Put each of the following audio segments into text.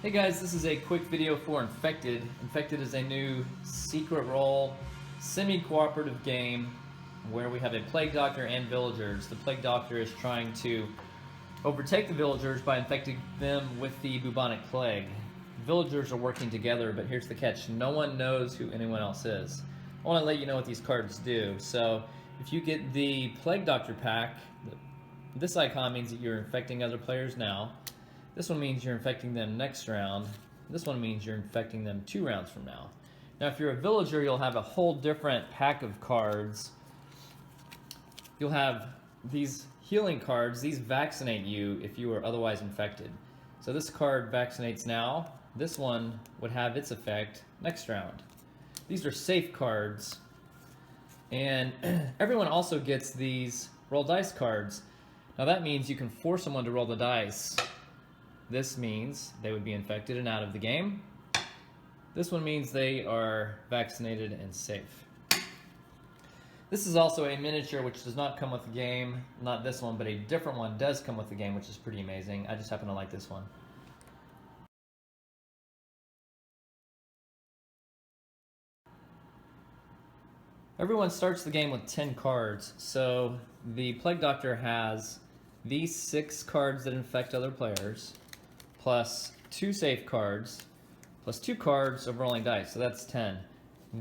Hey guys, this is a quick video for Infected. Infected is a new secret role, semi-cooperative game where we have a Plague Doctor and villagers. The Plague Doctor is trying to overtake the villagers by infecting them with the bubonic plague. Villagers are working together, but here's the catch. No one knows who anyone else is. I want to let you know what these cards do. So if you get the Plague Doctor pack, this icon means that you're infecting other players now. This one means you're infecting them next round. This one means you're infecting them 2 rounds from now. Now, if you're a villager, you'll have a whole different pack of cards. You'll have these healing cards. These vaccinate you if you are otherwise infected. So this card vaccinates now. This one would have its effect next round. These are safe cards. And everyone also gets these roll dice cards. Now that means you can force someone to roll the dice. This means they would be infected and out of the game. This one means they are vaccinated and safe. This is also a miniature which does not come with the game. Not this one, but a different one does come with the game, which is pretty amazing. I just happen to like this one. Everyone starts the game with 10 cards, so the Plague Doctor has these 6 cards that infect other players, plus 2 safe cards, plus 2 cards of rolling dice, so that's 10.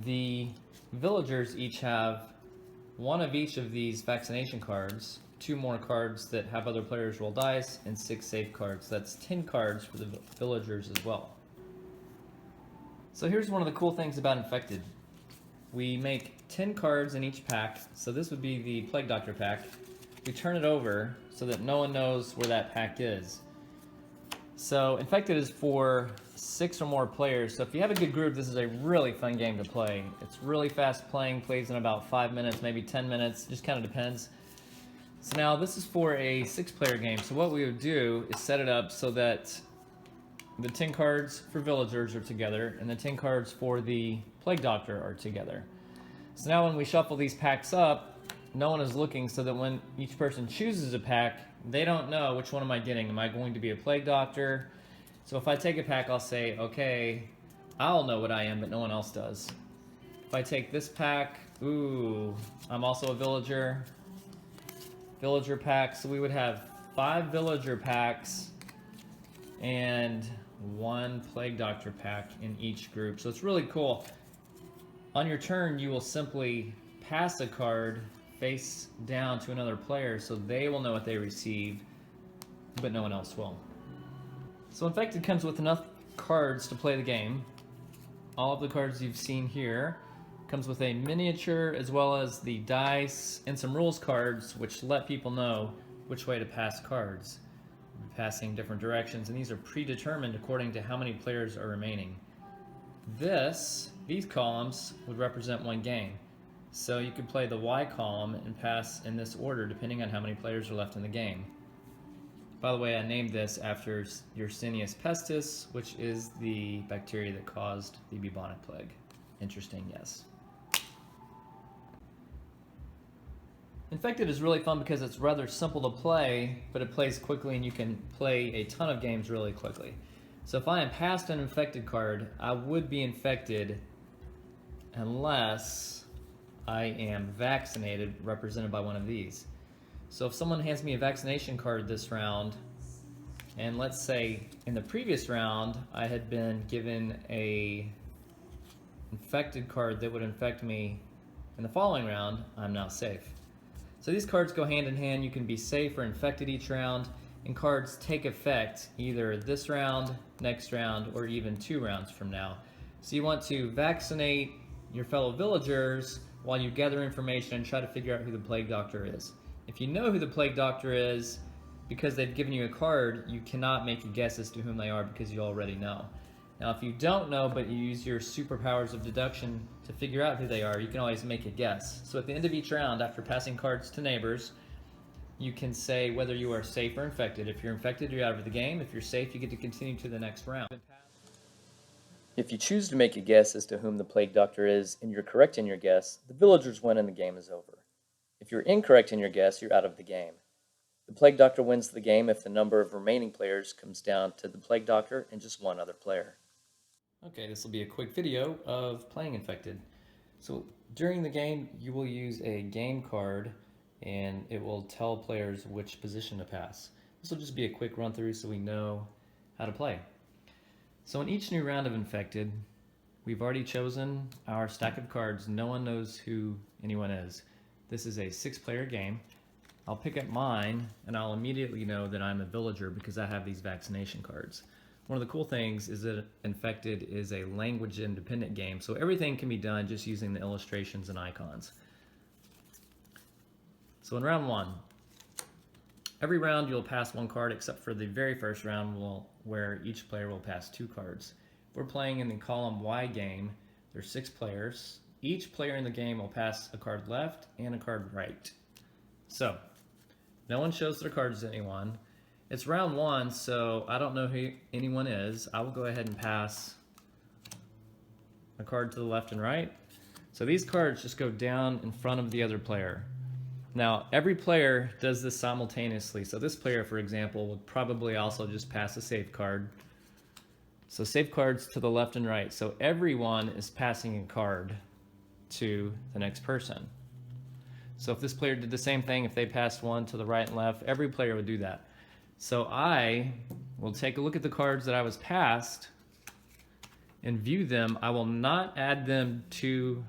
The villagers each have 1 of each of these vaccination cards, 2 more cards that have other players roll dice, and 6 safe cards. That's 10 cards for the villagers as well. So here's one of the cool things about Infected. We make 10 cards in each pack, so this would be the Plague Doctor pack. We turn it over so that no one knows where that pack is. So Infected is for 6 or more players, so if you have a good group, this is a really fun game to play. It's really fast playing, plays in about 5 minutes, maybe 10 minutes, just kind of depends. So now this is for a 6-player game, so what we would do is set it up so that the 10 cards for villagers are together, and the 10 cards for the Plague Doctor are together. So now when we shuffle these packs up, no one is looking, so that when each person chooses a pack, they don't know which one am I getting. Am I going to be a Plague Doctor? So if I take a pack, I'll say, okay, I'll know what I am, but no one else does. If I take this pack, ooh, I'm also a villager. Villager pack, so we would have 5 villager packs and 1 Plague Doctor pack in each group. So it's really cool. On your turn, you will simply pass a card face down to another player so they will know what they received, but no one else will. So Infected comes with enough cards to play the game. All of the cards you've seen here. Comes with a miniature as well as the dice and some rules cards which let people know which way to pass cards. Passing different directions, and these are predetermined according to how many players are remaining. These columns would represent 1 game. So you could play the Y column and pass in this order depending on how many players are left in the game. By the way, I named this after Yersinia pestis, which is the bacteria that caused the bubonic plague. Interesting, yes. Infected is really fun because it's rather simple to play, but it plays quickly and you can play a ton of games really quickly. So if I am past an infected card, I would be infected unless I am vaccinated, represented by one of these. So if someone hands me a vaccination card this round, and let's say in the previous round I had been given a infected card that would infect me in the following round, I'm now safe. So these cards go hand in hand. You can be safe or infected each round, and cards take effect either this round, next round, or even 2 rounds from now. So you want to vaccinate your fellow villagers while you gather information and try to figure out who the Plague Doctor is. If you know who the Plague Doctor is, because they've given you a card, you cannot make a guess as to whom they are because you already know. Now, if you don't know, but you use your superpowers of deduction to figure out who they are, you can always make a guess. So at the end of each round, after passing cards to neighbors, you can say whether you are safe or infected. If you're infected, you're out of the game. If you're safe, you get to continue to the next round. If you choose to make a guess as to whom the Plague Doctor is, and you're correct in your guess, the villagers win and the game is over. If you're incorrect in your guess, you're out of the game. The Plague Doctor wins the game if the number of remaining players comes down to the Plague Doctor and just one other player. Okay, this will be a quick video of playing Infected. So during the game, you will use a game card and it will tell players which position to pass. This will just be a quick run through so we know how to play. So in each new round of Infected, we've already chosen our stack of cards. No one knows who anyone is. This is a 6-player game. I'll pick up mine and I'll immediately know that I'm a villager because I have these vaccination cards. One of the cool things is that Infected is a language independent game, so everything can be done just using the illustrations and icons. So in round 1, every round you'll pass 1 card except for the very first round where each player will pass 2 cards. If we're playing in the column Y game, there's 6 players. Each player in the game will pass a card left and a card right. So, no one shows their cards to anyone. It's round 1, so I don't know who anyone is. I will go ahead and pass a card to the left and right. So these cards just go down in front of the other player. Now, every player does this simultaneously. So this player, for example, would probably also just pass a safe card. So safe cards to the left and right. So everyone is passing a card to the next person. So if this player did the same thing, if they passed one to the right and left, every player would do that. So I will take a look at the cards that I was passed and view them. I will not add them to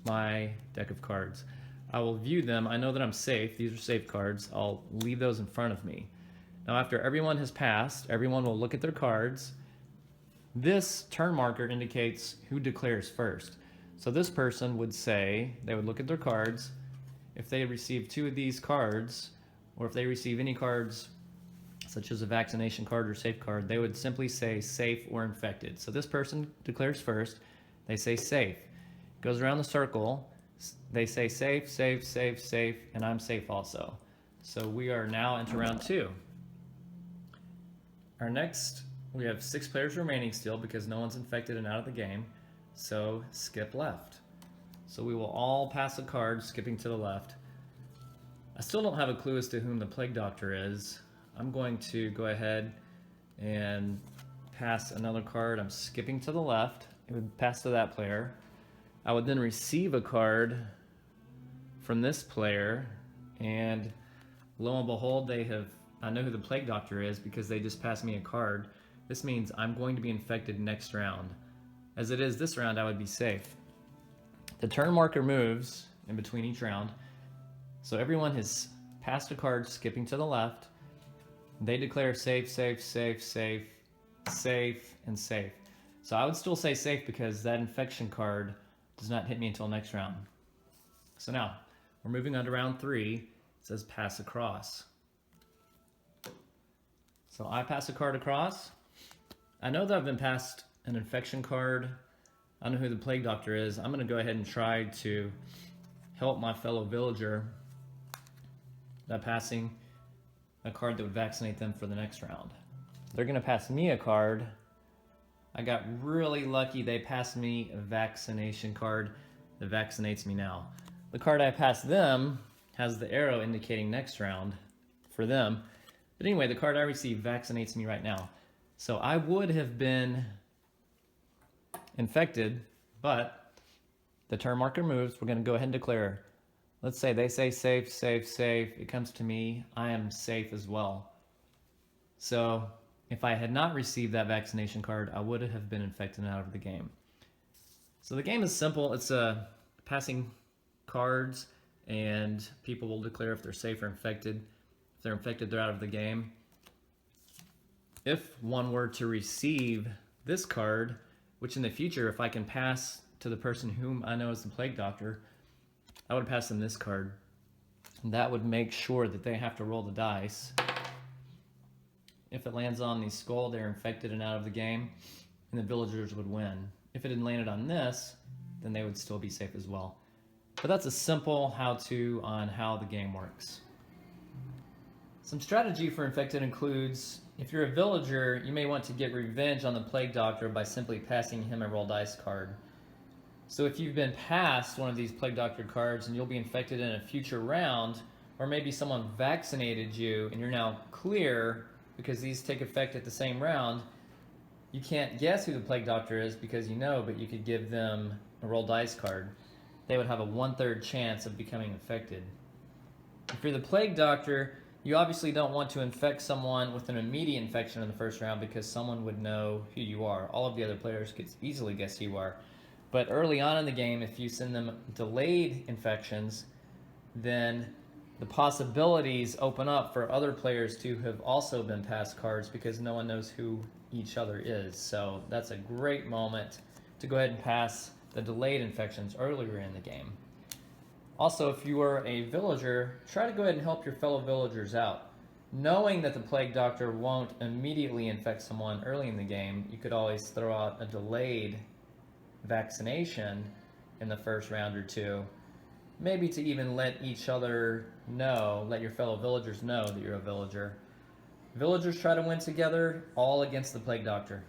my deck of cards. I will view them. I know that I'm safe. These are safe cards. I'll leave those in front of me. Now after everyone has passed, everyone will look at their cards. This turn marker indicates who declares first. So this person would say, they would look at their cards. If they receive 2 of these cards, or if they receive any cards such as a vaccination card or safe card, they would simply say safe or infected. So this person declares first, they say safe. Goes around the circle, they say safe, safe, safe, safe, and I'm safe also. So we are now into round 2. We have 6 players remaining still because no one's infected and out of the game. So skip left. So we will all pass a card, skipping to the left. I still don't have a clue as to whom the Plague Doctor is. I'm going to go ahead and pass another card. I'm skipping to the left. It would pass to that player. I would then receive a card from this player, and lo and behold, I know who the Plague Doctor is because they just passed me a card. This means I'm going to be infected next round. As it is this round, I would be safe. The turn marker moves in between each round. So everyone has passed a card, skipping to the left. They declare safe, safe, safe, safe, safe, and safe. So I would still say safe because that infection card does not hit me until next round. So now, we're moving on to round 3. It says pass across. So I pass a card across. I know that I've been passed an infection card. I know who the Plague Doctor is. I'm going to go ahead and try to help my fellow villager by passing a card that would vaccinate them for the next round. They're going to pass me a card. I got really lucky. They passed me a vaccination card that vaccinates me now. The card I passed them has the arrow indicating next round for them. But anyway, the card I received vaccinates me right now. So I would have been infected, but the turn marker moves. We're going to go ahead and declare. Let's say they say safe, safe, safe. It comes to me. I am safe as well. So if I had not received that vaccination card, I would have been infected and out of the game. So the game is simple. It's passing cards, and people will declare if they're safe or infected. If they're infected, they're out of the game. If one were to receive this card, which in the future, if I can pass to the person whom I know is the Plague Doctor, I would pass them this card. And that would make sure that they have to roll the dice. If it lands on the skull, they're infected and out of the game, and the villagers would win. If it had landed on this, then they would still be safe as well. But that's a simple how-to on how the game works. Some strategy for Infected includes, if you're a villager, you may want to get revenge on the Plague Doctor by simply passing him a roll dice card. So if you've been passed one of these Plague Doctor cards and you'll be infected in a future round, or maybe someone vaccinated you and you're now clear because these take effect at the same round, you can't guess who the Plague Doctor is because you know, but you could give them a roll dice card. They would have a 1/3 chance of becoming infected. If you're the Plague Doctor, you obviously don't want to infect someone with an immediate infection in the first round because someone would know who you are. All of the other players could easily guess who you are. But early on in the game, if you send them delayed infections, then the possibilities open up for other players to have also been passed cards because no one knows who each other is. So that's a great moment to go ahead and pass the delayed infections earlier in the game. Also, if you are a villager, try to go ahead and help your fellow villagers out. Knowing that the Plague Doctor won't immediately infect someone early in the game, you could always throw out a delayed vaccination in the first round or two. Maybe to even let each other know, let your fellow villagers know that you're a villager. Villagers try to win together, all against the Plague Doctor.